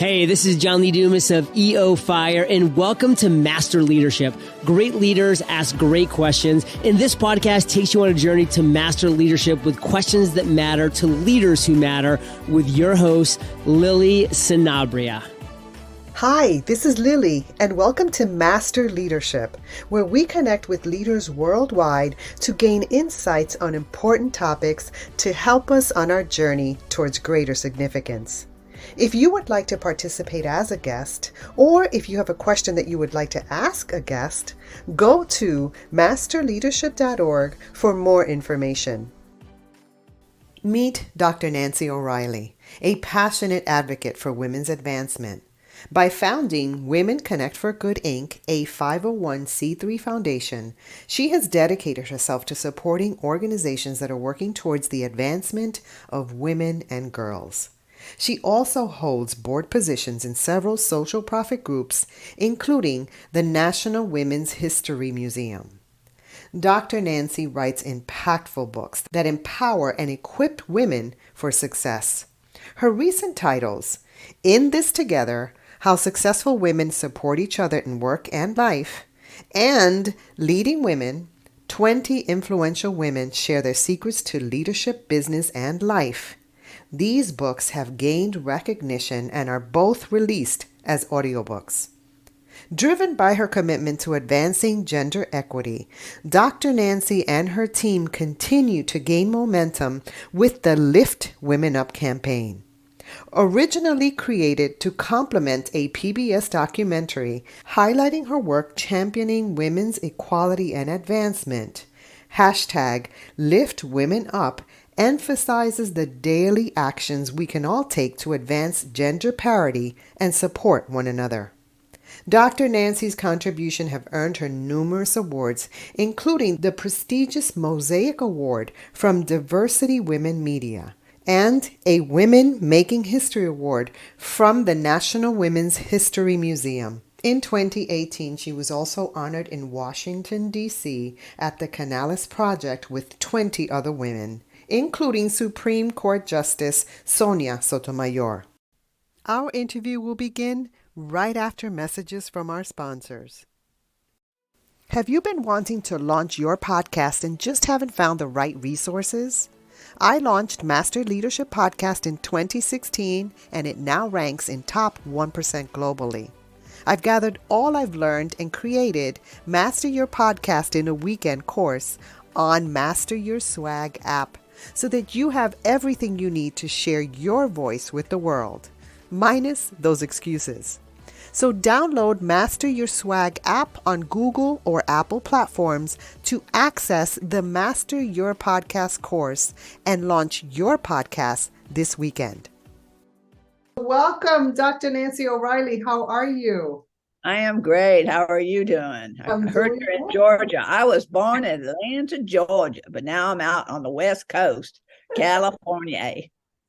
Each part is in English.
Hey, this is John Lee Dumas of EO Fire, and welcome to Master Leadership. Great leaders ask great questions, and this podcast takes you on a journey to master leadership with questions that matter to leaders who matter with your host, Lily Sanabria. Hi, this is Lily, and welcome to Master Leadership, where we connect with leaders worldwide to gain insights on important topics to help us on our journey towards greater significance. If you would like to participate as a guest, or if you have a question that you would like to ask a guest, go to masterleadership.org for more information. Meet Dr. Nancy O'Reilly, a passionate advocate for women's advancement. By founding Women Connect4Good, Inc., a 501c3 foundation, she has dedicated herself to supporting organizations that are working towards the advancement of women and girls. She also holds board positions in several social profit groups, including the National Women's History Museum. Dr. Nancy writes impactful books that empower and equip women for success. Her recent titles, In This Together, How Successful Women Support Each Other in Work and Life, and Leading Women, 20 Influential Women Share Their Secrets to Leadership, Business, and Life. These books have gained recognition and are both released as audiobooks. Driven by her commitment to advancing gender equity, Dr. Nancy and her team continue to gain momentum with the Lift Women Up campaign. Originally created to complement a PBS documentary highlighting her work championing women's equality and advancement, hashtag Lift Women Up emphasizes the daily actions we can all take to advance gender parity and support one another. Dr. Nancy's contribution have earned her numerous awards, including the prestigious Mosaic Award from Diversity Women Media and a Women Making History Award from the National Women's History Museum. In 2018, she was also honored in Washington, D.C. at the Canales Project with 20 other women, including Supreme Court Justice Sonia Sotomayor. Our interview will begin right after messages from our sponsors. Have you been wanting to launch your podcast and just haven't found the right resources? I launched Master Leadership Podcast in 2016, and it now ranks in top 1% globally. I've gathered all I've learned and created Master Your Podcast in a Weekend course on Master Your Swag app, so that you have everything you need to share your voice with the world, minus those excuses. So download Master Your Swag app on Google or Apple platforms to access the Master Your Podcast course and launch your podcast this weekend. Welcome, Dr. Nancy O'Reilly. How are you? I am great. How are you doing? I heard you're in Georgia. I was born in Atlanta, Georgia, but now I'm out on the West Coast, California.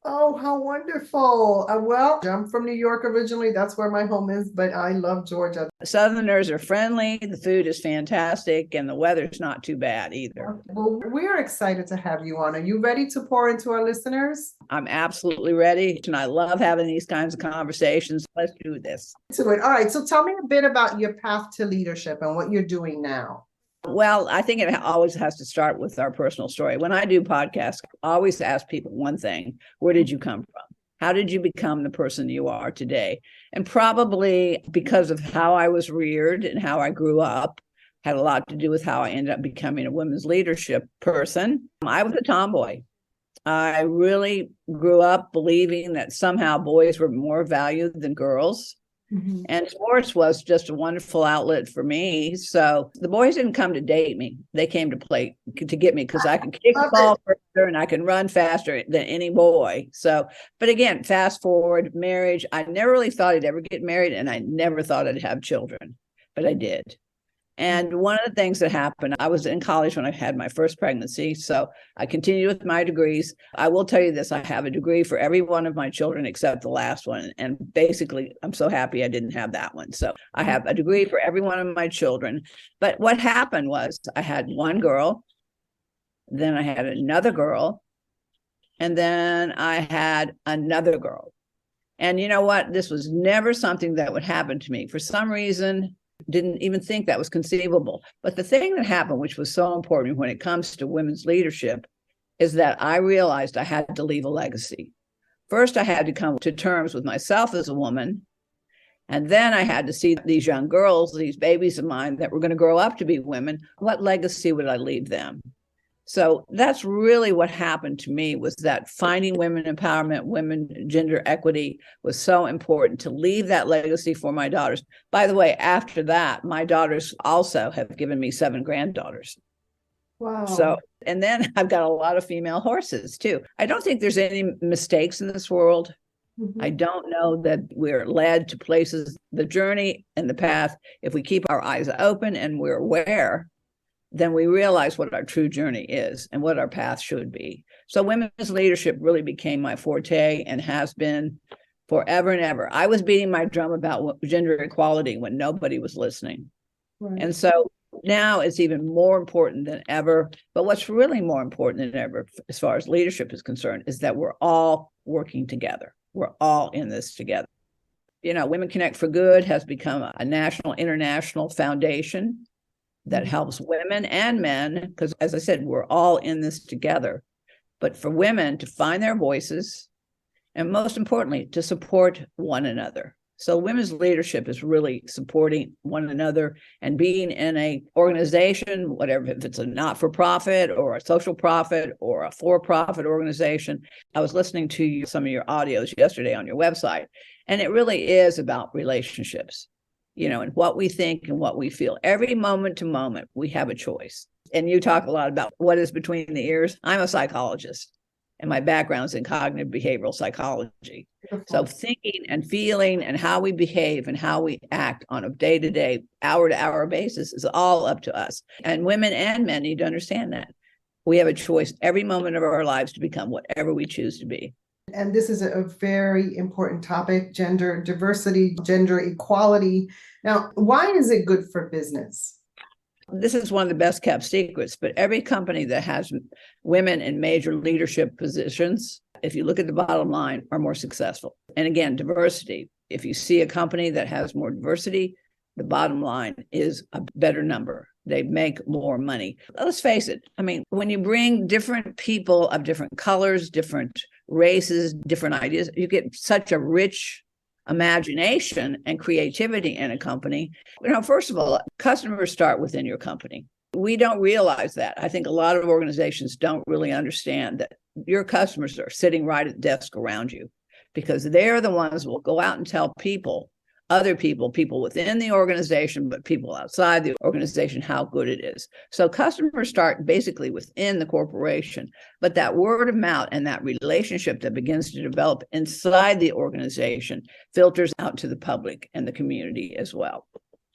Oh, how wonderful. Well, I'm from New York originally. That's where my home is, but I love Georgia. Southerners are friendly. The food is fantastic, and the weather's not too bad either. Well, we're excited to have you on. Are you ready to pour into our listeners? I'm absolutely ready, and I love having these kinds of conversations. Let's do this. All right. So tell me a bit about your path to leadership and what you're doing now. Well, I think it always has to start with our personal story. When I do podcasts, I always ask people one thing: where did you come from? How did you become the person you are today? And probably because of how I was reared and how I grew up, had a lot to do with how I ended up becoming a women's leadership person. I was a tomboy. I really grew up believing that somehow boys were more valued than girls. Mm-hmm. And sports was just a wonderful outlet for me. So the boys didn't come to date me. They came to play to get me because I can kick the ball further and I can run faster than any boy. So, but again, fast forward, marriage. I never really thought I'd ever get married, and I never thought I'd have children, but I did. And one of the things that happened, I was in college when I had my first pregnancy. So I continued with my degrees. I will tell you this, I have a degree for every one of my children except the last one. And basically, I'm so happy I didn't have that one. So I have a degree for every one of my children. But what happened was I had one girl, then I had another girl, and then I had another girl. And you know what? This was never something that would happen to me. For some reason, didn't even think that was conceivable. But the thing that happened, which was so important when it comes to women's leadership, is that I realized I had to leave a legacy. First, I had to come to terms with myself as a woman. And then I had to see these young girls, these babies of mine that were going to grow up to be women. What legacy would I leave them? So that's really what happened to me, was that finding women empowerment, women gender equity was so important, to leave that legacy for my daughters. By the way, after that, my daughters also have given me 7 granddaughters. Wow. So, and then I've got a lot of female horses too. I don't think there's any mistakes in this world. Mm-hmm. I don't know that we're led to places, the journey and the path. If we keep our eyes open and we're aware, then we realize what our true journey is and what our path should be. So women's leadership really became my forte and has been forever and ever. I was beating my drum about gender equality when nobody was listening. Right. And so now it's even more important than ever. But what's really more important than ever, as far as leadership is concerned, is that we're all working together. We're all in this together. You know, Women Connect for Good has become a national, international foundation that helps women and men, because as I said, we're all in this together. But for women to find their voices, and most importantly, to support one another. So women's leadership is really supporting one another and being in a organization, whatever, if it's a not-for-profit or a social profit or a for-profit organization. I was listening to some of your audios yesterday on your website, and it really is about relationships, you know, and what we think and what we feel. Every moment to moment, we have a choice. And you talk a lot about what is between the ears. I'm a psychologist, and my background is in cognitive behavioral psychology. So thinking and feeling and how we behave and how we act on a day-to-day, hour-to-hour basis is all up to us. And women and men need to understand that. We have a choice every moment of our lives to become whatever we choose to be. And this is a very important topic, gender diversity, gender equality. Now, why is it good for business? This is one of the best kept secrets, but every company that has women in major leadership positions, if you look at the bottom line, are more successful. And again, diversity. If you see a company that has more diversity, the bottom line is a better number. They make more money. Let's face it. I mean, when you bring different people of different colors, different races, different ideas, you get such a rich imagination and creativity in a company. You know, first of all, customers start within your company. We don't realize that. I think a lot of organizations don't really understand that your customers are sitting right at the desk around you, because they're the ones who will go out and tell people, other people, people within the organization, but people outside the organization, how good it is. So customers start basically within the corporation, but that word of mouth and that relationship that begins to develop inside the organization filters out to the public and the community as well.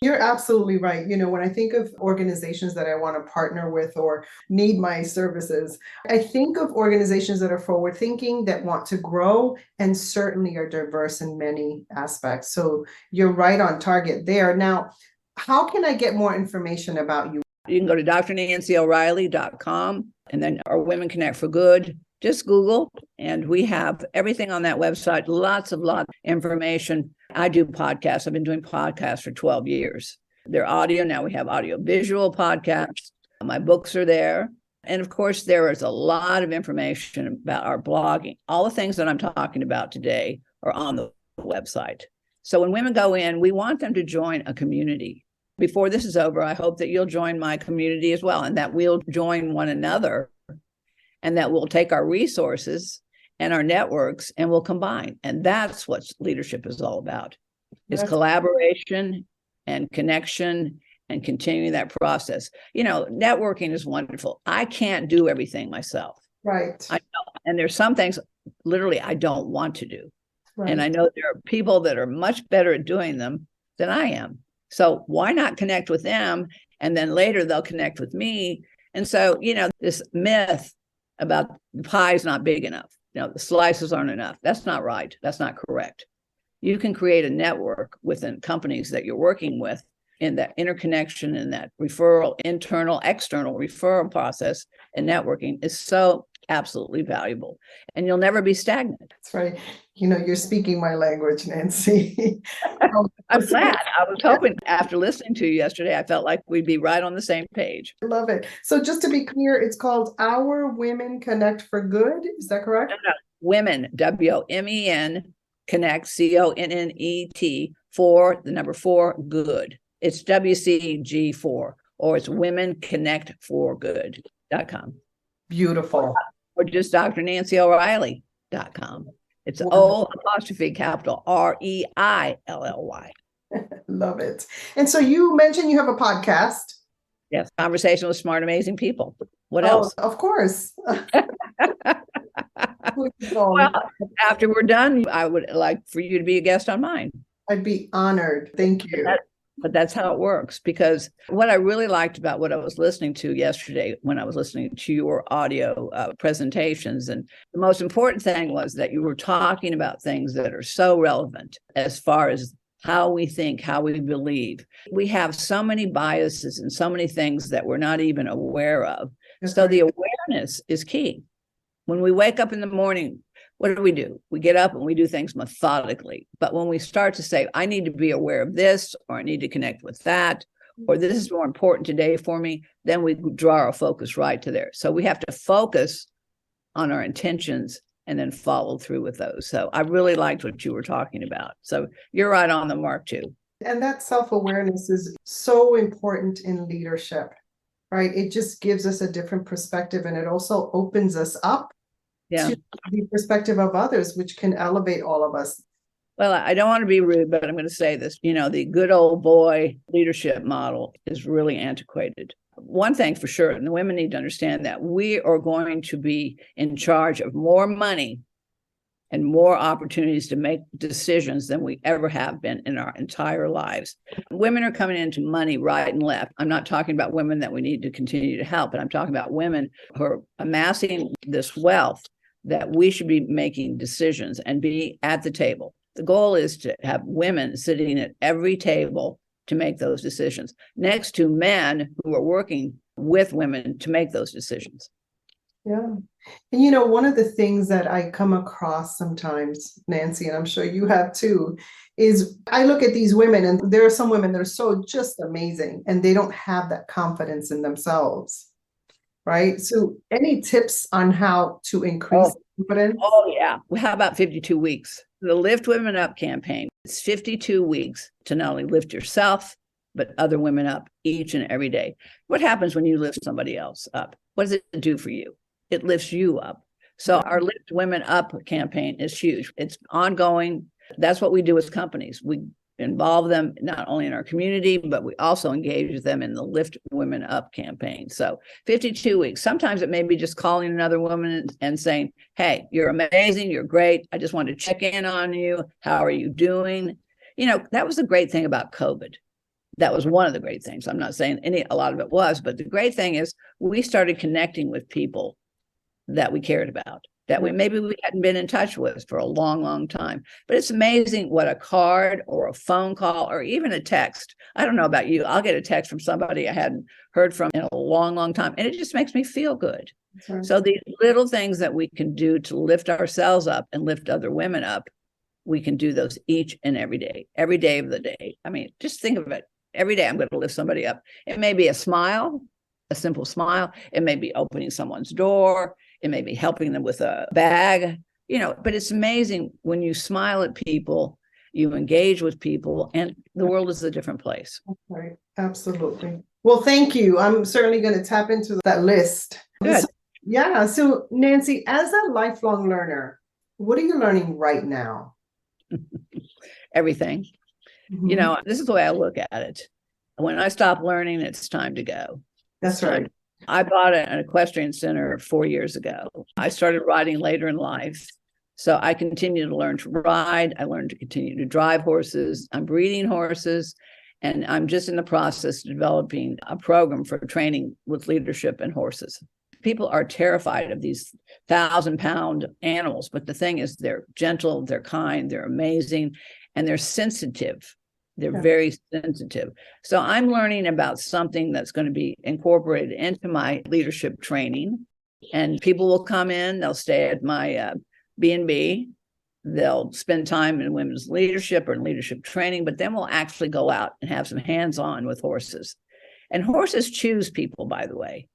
You're absolutely right. You know, when I think of organizations that I want to partner with or need my services, I think of organizations that are forward thinking, that want to grow, and certainly are diverse in many aspects. So you're right on target there. Now, how can I get more information about you? You can go to drnancyoreilly.com and then our Women Connect for Good. Just Google, and we have everything on that website, lots of information. I do podcasts. I've been doing podcasts for 12 years. They're audio. Now we have audio visual podcasts. My books are there. And of course, there is a lot of information about our blogging. All the things that I'm talking about today are on the website. So when women go in, we want them to join a community. Before this is over, I hope that you'll join my community as well, and that we'll join one another, and that we'll take our resources and our networks and we'll combine. And that's what leadership is all about. It's collaboration and connection and continuing that process. You know, networking is wonderful. I can't do everything myself. Right. I know. And there's some things literally I don't want to do. Right. And I know there are people that are much better at doing them than I am. So why not connect with them? And then later they'll connect with me. And so, you know, this myth about the pie is not big enough, you know, the slices aren't enough. That's not right. That's not correct. You can create a network within companies that you're working with, in that interconnection and that referral, internal, external referral process and networking is so absolutely valuable. And you'll never be stagnant. That's right. You're speaking my language, Nancy. I'm glad. I was hoping after listening to you yesterday, I felt like we'd be right on the same page. I love it. So just to be clear, it's called Our Women Connect for Good. Is that correct? No. Women, WOMEN, Connect, CONNET, for the number 4, good. It's WCG4, or it's WomenConnect4Good.com. Beautiful. Or just drnancyoreilly.com. It's O''capital REILLY. Love it. And so you mentioned you have a podcast. Yes, conversation with smart, amazing people. What else? Of course. Well, after we're done, I would like for you to be a guest on mine. I'd be honored. Thank you. But that's how it works, because what I really liked about what I was listening to yesterday when I was listening to your audio presentations, and the most important thing was that you were talking about things that are so relevant as far as how we think, how we believe. We have so many biases and so many things that we're not even aware of. That's so right. the awareness is key. When we wake up in the morning, what do? We get up and we do things methodically. But when we start to say, I need to be aware of this, or I need to connect with that, or this is more important today for me, then we draw our focus right to there. So we have to focus on our intentions and then follow through with those. So I really liked what you were talking about. So you're right on the mark too. And that self-awareness is so important in leadership, right? It just gives us a different perspective, and it also opens us up to the perspective of others, which can elevate all of us. Well, I don't want to be rude, but I'm going to say this. The good old boy leadership model is really antiquated. One thing for sure, and the women need to understand that we are going to be in charge of more money and more opportunities to make decisions than we ever have been in our entire lives. Women are coming into money right and left. I'm not talking about women that we need to continue to help, but I'm talking about women who are amassing this wealth that we should be making decisions and be at the table. The goal is to have women sitting at every table to make those decisions, next to men who are working with women to make those decisions. Yeah. And one of the things that I come across sometimes, Nancy, and I'm sure you have too, is I look at these women, and there are some women that are so just amazing, and they don't have that confidence in themselves. Right. So any tips on how to increase confidence? Oh, yeah. Well, how about 52 weeks? The Lift Women Up campaign. It's 52 weeks to not only lift yourself, but other women up each and every day. What happens when you lift somebody else up? What does it do for you? It lifts you up. So our Lift Women Up campaign is huge. It's ongoing. That's what we do as companies. We involve them not only in our community, but we also engage with them in the Lift Women Up campaign. So 52 weeks. Sometimes it may be just calling another woman and saying, hey, you're amazing. You're great. I just wanted to check in on you. How are you doing? That was the great thing about COVID. That was one of the great things. I'm not saying a lot of it was, but the great thing is we started connecting with people that we cared about, that we hadn't been in touch with for a long, long time. But it's amazing what a card or a phone call or even a text. I don't know about you. I'll get a text from somebody I hadn't heard from in a long, long time, and it just makes me feel good. Right. So these little things that we can do to lift ourselves up and lift other women up, we can do those each and every day of the day. I mean, just think of it. Every day I'm going to lift somebody up. It may be a smile, a simple smile. It may be opening someone's door. It may be helping them with a bag, but it's amazing when you smile at people, you engage with people, and the world is a different place. Right. Absolutely. Well, thank you. I'm certainly going to tap into that list. Good. So Nancy, as a lifelong learner, what are you learning right now? Everything. Mm-hmm. This is the way I look at it. When I stop learning, it's time to go. That's right. I bought an equestrian center 4 years ago. I started riding later in life. So I continue to learn to ride. I learned to continue to drive horses. I'm breeding horses. And I'm just in the process of developing a program for training with leadership and horses. People are terrified of these 1,000-pound animals. But the thing is, they're gentle, they're kind, they're amazing, and they're sensitive. They're very sensitive. So I'm learning about something that's going to be incorporated into my leadership training. And people will come in, they'll stay at my B&B. They'll spend time in women's leadership or in leadership training, but then we'll actually go out and have some hands-on with horses. And horses choose people, by the way,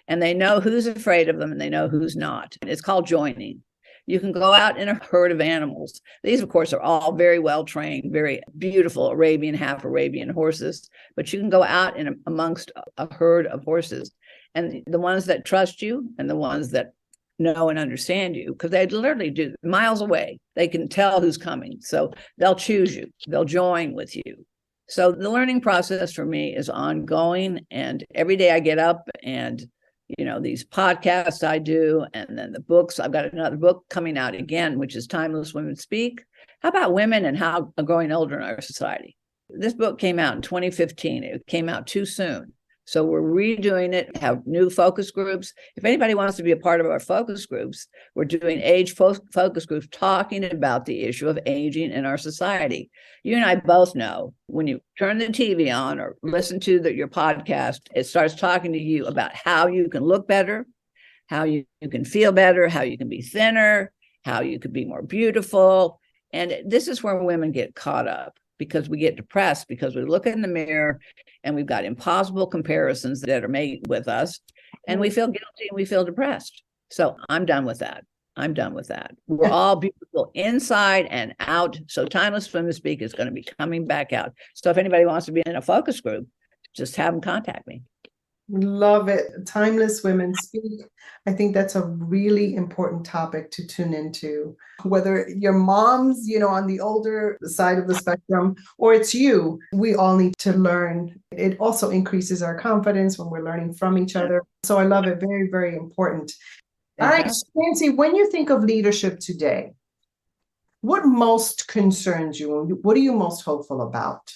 and they know who's afraid of them and they know who's not. It's called joining. You can go out in a herd of animals. These, of course, are all very well trained, very beautiful Arabian, half Arabian horses, but you can go out in amongst a herd of horses. And the ones that trust you and the ones that know and understand you, because they literally do miles away. They can tell who's coming. So they'll choose you. They'll join with you. So the learning process for me is ongoing. And every day I get up and, these podcasts I do, and then the books. I've got another book coming out again, which is Timeless Women Speak. How about women and how growing older in our society? This book came out in 2015. It came out too soon. So we're redoing it, have new focus groups. If anybody wants to be a part of our focus groups, we're doing age focus groups talking about the issue of aging in our society. You and I both know when you turn the TV on or listen to your podcast, it starts talking to you about how you can look better, how you can feel better, how you can be thinner, how you could be more beautiful. And this is where women get caught up, because we get depressed because we look in the mirror and we've got impossible comparisons that are made with us, and we feel guilty and we feel depressed. So I'm done with that. We're all beautiful inside and out. So Timeless Women Speak is going to be coming back out. So if anybody wants to be in a focus group, just have them contact me. Love it. Timeless Women Speak. I think that's a really important topic to tune into. Whether your mom's, on the older side of the spectrum, or it's you, we all need to learn. It also increases our confidence when we're learning from each other. So I love it. Very, very important. All right, Nancy, when you think of leadership today, what most concerns you? What are you most hopeful about?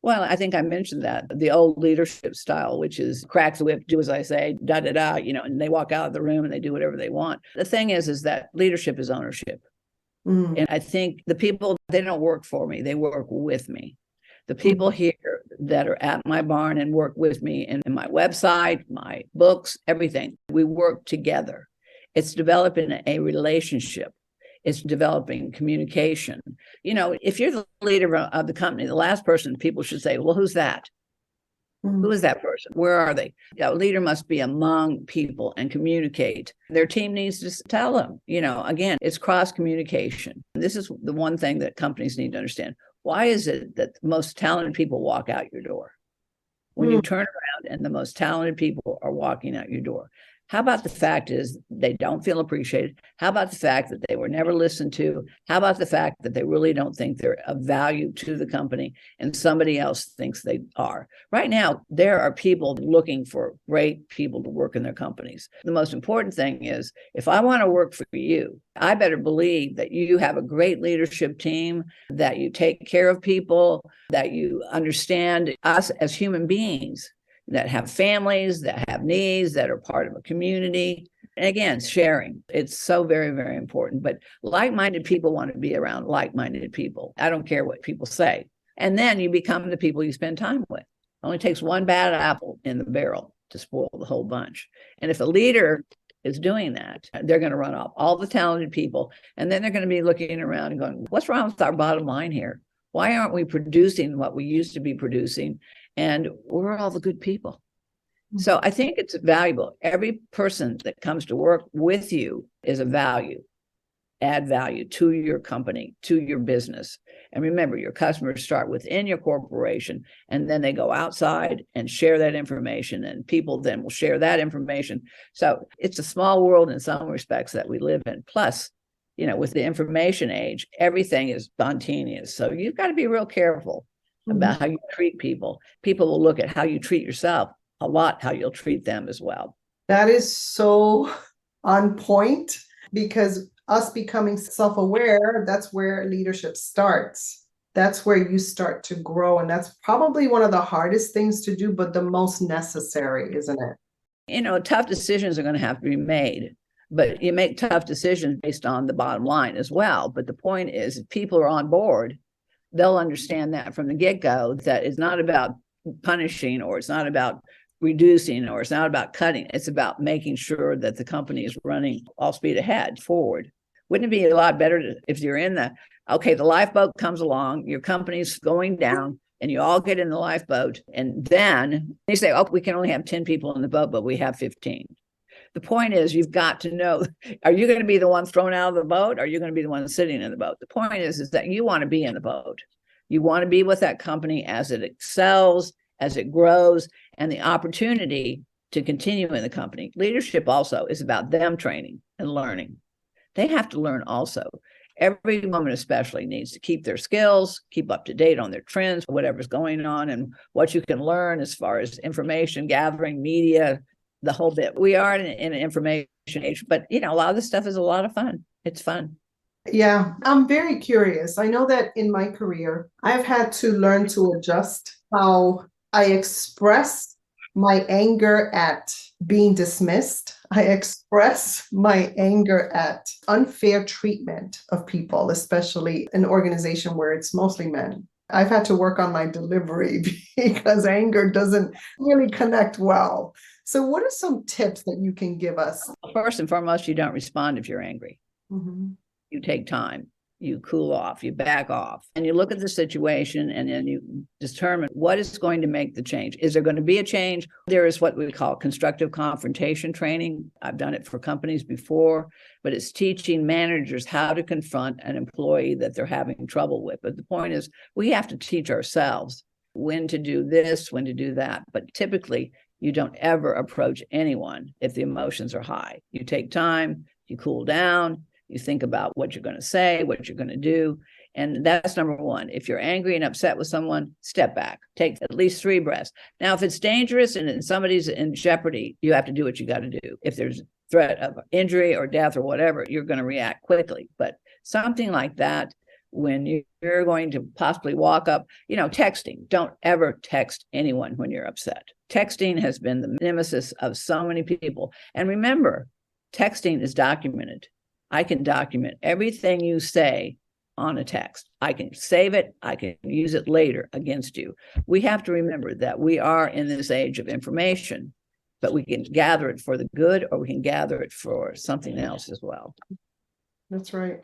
Well, I think I mentioned that the old leadership style, which is crack the whip, do as I say, and they walk out of the room and they do whatever they want. The thing is that leadership is ownership. And I think the people, they don't work for me, they work with me. The people here that are at my barn and work with me in my website, my books, everything, we work together. It's developing a relationship. It's developing communication. If you're the leader of the company, the last person people should say, well, who's that? Who is that person? Where are they? A leader must be among people and communicate. Their team needs to tell them, again, it's cross communication. This is the one thing that companies need to understand. Why is it that the most talented people walk out your door? When you turn around and the most talented people are walking out your door. How about the fact is they don't feel appreciated? How about the fact that they were never listened to? How about the fact that they really don't think they're of value to the company and somebody else thinks they are? Right now, there are people looking for great people to work in their companies. The most important thing is, if I want to work for you, I better believe that you have a great leadership team, that you take care of people, that you understand us as human beings, that have families, that have needs, that are part of a community. And again, sharing. It's so very, very important. But like-minded people want to be around like-minded people. I don't care what people say. And then you become the people you spend time with. It only takes one bad apple in the barrel to spoil the whole bunch. And if a leader is doing that, they're going to run off all the talented people. And then they're going to be looking around and going, what's wrong with our bottom line here? Why aren't we producing what we used to be producing? And we're all the good people. So I think it's valuable. Every person that comes to work with you is a value, add value to your company, to your business. And remember, your customers start within your corporation, and then they go outside and share that information, and people then will share that information. So it's a small world in some respects that we live in. Plus, with the information age, everything is spontaneous. So you've got to be real careful about how you treat people. People will look at how you treat yourself a lot, how you'll treat them as well. That is so on point, because us becoming self-aware, that's where leadership starts. That's where you start to grow. And that's probably one of the hardest things to do, but the most necessary, isn't it? Tough decisions are going to have to be made, but you make tough decisions based on the bottom line as well. But the point is, if people are on board, they'll understand that from the get-go, that it's not about punishing, or it's not about reducing, or it's not about cutting. It's about making sure that the company is running all speed ahead forward. Wouldn't it be a lot better if you're in the lifeboat comes along, your company's going down, and you all get in the lifeboat, and then you say, oh, we can only have 10 people in the boat, but we have 15. The point is, you've got to know, are you going to be the one thrown out of the boat? Or are you going to be the one sitting in the boat? The point is that you want to be in the boat. You want to be with that company as it excels, as it grows, and the opportunity to continue in the company. Leadership also is about them training and learning. They have to learn also. Every woman especially needs to keep their skills, keep up to date on their trends, whatever's going on, and what you can learn as far as information gathering, media, the whole bit. We are in an information age, but a lot of this stuff is a lot of fun. It's fun. Yeah, I'm very curious. I know that in my career, I've had to learn to adjust how I express my anger at being dismissed. I express my anger at unfair treatment of people, especially an organization where it's mostly men. I've had to work on my delivery because anger doesn't really connect well. So what are some tips that you can give us? First and foremost, you don't respond if you're angry. Mm-hmm. You take time, you cool off, you back off, and you look at the situation, and then you determine what is going to make the change. Is there going to be a change? There is what we call constructive confrontation training. I've done it for companies before, but it's teaching managers how to confront an employee that they're having trouble with. But the point is, we have to teach ourselves when to do this, when to do that. But typically, you don't ever approach anyone if the emotions are high. You take time, you cool down, you think about what you're going to say, what you're going to do. And that's number one. If you're angry and upset with someone, step back, take at least 3 breaths. Now, if it's dangerous and somebody's in jeopardy, you have to do what you got to do. If there's threat of injury or death or whatever, you're going to react quickly. But something like that, when you're going to possibly walk up, texting, don't ever text anyone when you're upset. Texting has been the nemesis of so many people. And remember, texting is documented. I can document everything you say on a text. I can save it. I can use it later against you. We have to remember that we are in this age of information, but we can gather it for the good, or we can gather it for something else as well. That's right.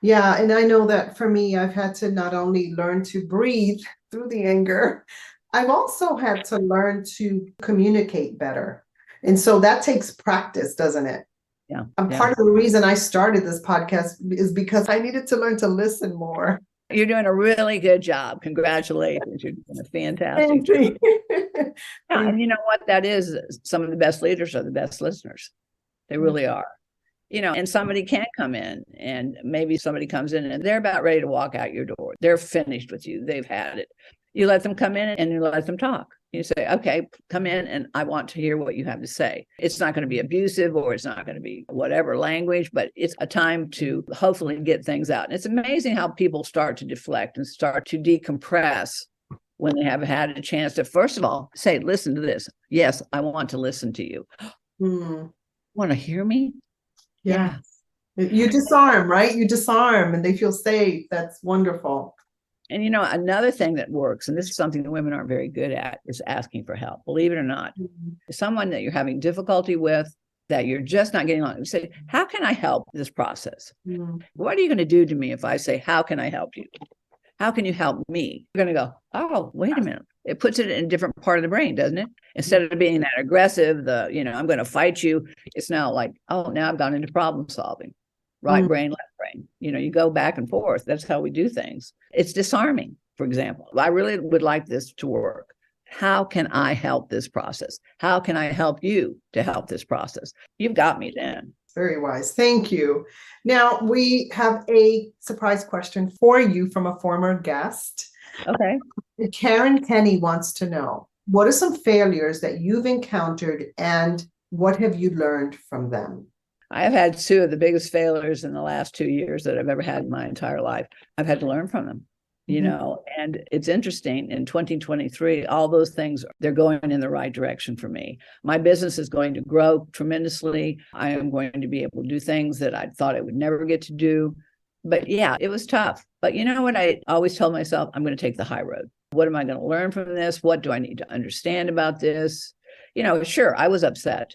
Yeah. And I know that for me, I've had to not only learn to breathe through the anger, I've also had to learn to communicate better. And so that takes practice, doesn't it? Yeah. Part of the reason I started this podcast is because I needed to learn to listen more. You're doing a really good job. Congratulations. You're doing a fantastic job. Yeah, and you know what that is? Some of the best leaders are the best listeners. They really are. And somebody can come in, and maybe somebody comes in and they're about ready to walk out your door. They're finished with you. They've had it. You let them come in and you let them talk. You say, okay, come in and I want to hear what you have to say. It's not going to be abusive, or it's not going to be whatever language, but it's a time to hopefully get things out. And it's amazing how people start to deflect and start to decompress when they have had a chance to, first of all, say, listen to this. Yes, I want to listen to you. Want to hear me? Yeah. You disarm, right? You disarm and they feel safe. That's wonderful. And another thing that works, and this is something that women aren't very good at, is asking for help. Believe it or not, someone that you're having difficulty with, that you're just not getting along, you say, how can I help this process? What are you going to do to me if I say, how can I help you? How can you help me? You're going to go, oh, wait a minute. It puts it in a different part of the brain, doesn't it? Instead of being that aggressive, I'm going to fight you. It's now like, oh, now I've gone into problem solving. Right brain, left brain. You go back and forth. That's how we do things. It's disarming, for example. I really would like this to work. How can I help this process? How can I help you to help this process? You've got me then. Very wise. Thank you. Now, we have a surprise question for you from a former guest. Okay. Karen Kenny wants to know, what are some failures that you've encountered and what have you learned from them? I've had 2 of the biggest failures in the last 2 years that I've ever had in my entire life. I've had to learn from them, and it's interesting. In 2023, all those things, they're going in the right direction for me. My business is going to grow tremendously. I am going to be able to do things that I thought I would never get to do. But yeah, it was tough. But you know what? I always told myself, I'm going to take the high road. What am I going to learn from this? What do I need to understand about this? Sure, I was upset.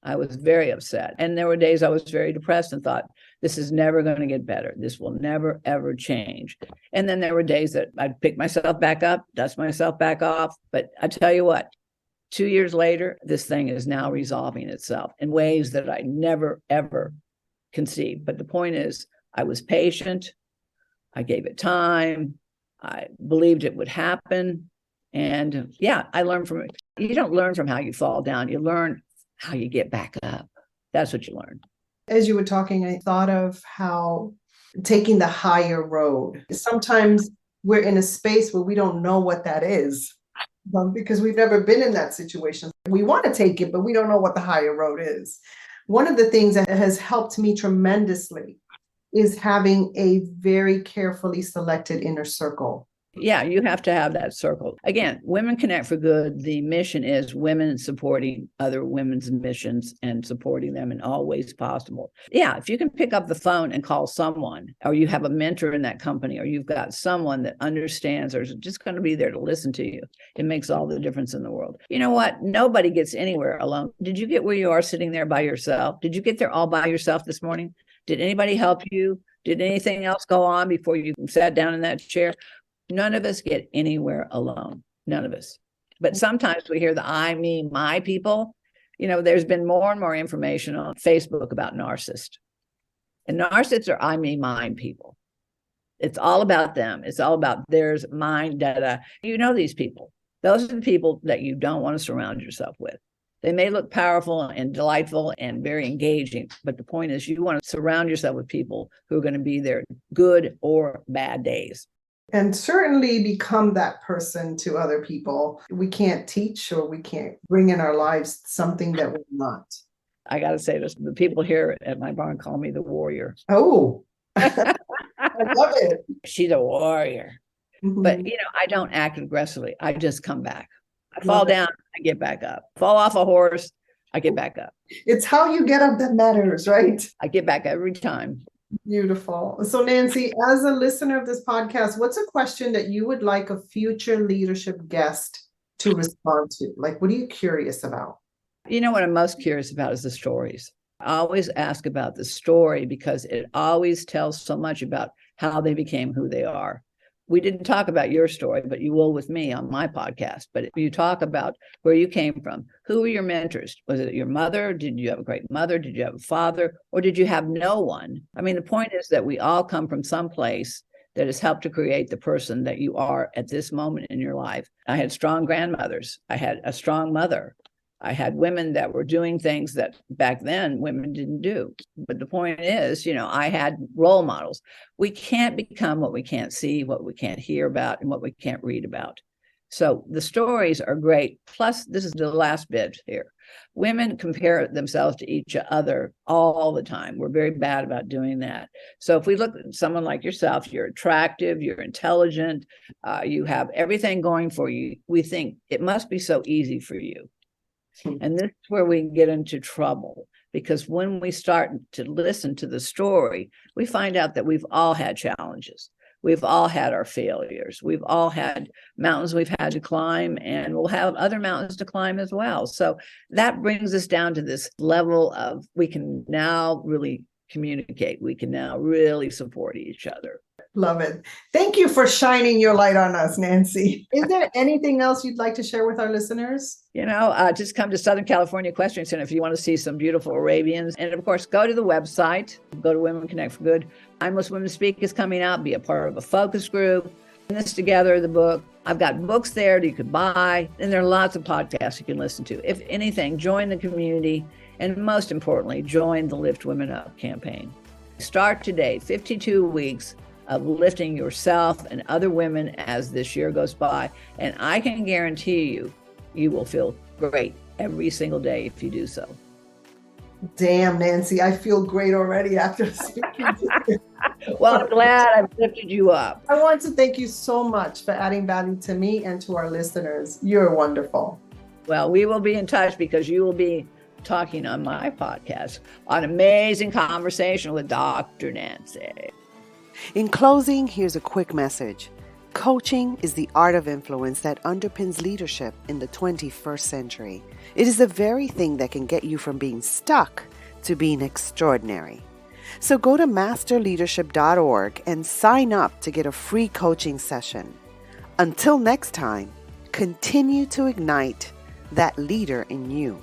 I was very upset. And there were days I was very depressed and thought, this is never going to get better. This will never, ever change. And then there were days that I'd pick myself back up, dust myself back off. But I tell you what, 2 years later, this thing is now resolving itself in ways that I never, ever conceived. But the point is, I was patient. I gave it time. I believed it would happen. And yeah, I learned from it. You don't learn from how you fall down. You learn how you get back up. That's what you learn. As you were talking, I thought of how taking the higher road. Sometimes we're in a space where we don't know what that is because we've never been in that situation. We want to take it, but we don't know what the higher road is. One of the things that has helped me tremendously is having a very carefully selected inner circle. Yeah, you have to have that circle. Again, Women Connect for Good, the mission is women supporting other women's missions and supporting them in all ways possible. Yeah, if you can pick up the phone and call someone, or you have a mentor in that company, or you've got someone that understands or is just going to be there to listen to you, it makes all the difference in the world. You know what? Nobody gets anywhere alone. Did you get where you are sitting there by yourself? Did you get there all by yourself this morning? Did anybody help you? Did anything else go on before you sat down in that chair? None of us get anywhere alone. None of us. But sometimes we hear the I, me, my people. There's been more and more information on Facebook about narcissists. And narcissists are I, me, mine people. It's all about them. It's all about theirs, mine, da-da. You know these people. Those are the people that you don't want to surround yourself with. They may look powerful and delightful and very engaging, but the point is you want to surround yourself with people who are going to be there good or bad days. And certainly become that person to other people. We can't teach or we can't bring in our lives something that we're not. I got to say this, the people here at my barn call me the warrior. Oh, I love it. She's a warrior. Mm-hmm. But, I don't act aggressively. I just come back. I fall down, I get back up. Fall off a horse, I get back up. It's how you get up that matters, right? I get back every time. Beautiful. So Nancy, as a listener of this podcast, what's a question that you would like a future leadership guest to respond to? Like, what are you curious about? What I'm most curious about is the stories. I always ask about the story because it always tells so much about how they became who they are. We didn't talk about your story, but you will with me on my podcast. But if you talk about where you came from, who were your mentors? Was it your mother? Did you have a great mother? Did you have a father? Or did you have no one? I mean, the point is that we all come from some place that has helped to create the person that you are at this moment in your life. I had strong grandmothers. I had a strong mother. I had women that were doing things that back then women didn't do. But the point is, I had role models. We can't become what we can't see, what we can't hear about, and what we can't read about. So the stories are great. Plus, this is the last bit here. Women compare themselves to each other all the time. We're very bad about doing that. So if we look at someone like yourself, you're attractive, you're intelligent, you have everything going for you. We think it must be so easy for you. And this is where we get into trouble, because when we start to listen to the story, we find out that we've all had challenges. We've all had our failures. We've all had mountains we've had to climb, and we'll have other mountains to climb as well. So that brings us down to this level of we can now really communicate. We can now really support each other. Love it. Thank you for shining your light on us, Nancy. Is there anything else you'd like to share with our listeners? Just come to Southern California Equestrian Center if you want to see some beautiful Arabians. And of course, go to the website, go to Women Connect for Good. Mindless Women Speak is coming out. Be a part of a focus group. Put this together, the book. I've got books there that you could buy. And there are lots of podcasts you can listen to. If anything, join the community. And most importantly, join the Lift Women Up campaign. Start today, 52 weeks of lifting yourself and other women as this year goes by. And I can guarantee you, you will feel great every single day if you do so. Damn, Nancy, I feel great already after speaking to you. Well, I'm glad I've lifted you up. I want to thank you so much for adding value to me and to our listeners. You're wonderful. Well, we will be in touch because you will be talking on my podcast on Amazing Conversation with Dr. Nancy. In closing, here's a quick message. Coaching is the art of influence that underpins leadership in the 21st century. It is the very thing that can get you from being stuck to being extraordinary. So go to masterleadership.org and sign up to get a free coaching session. Until next time, continue to ignite that leader in you.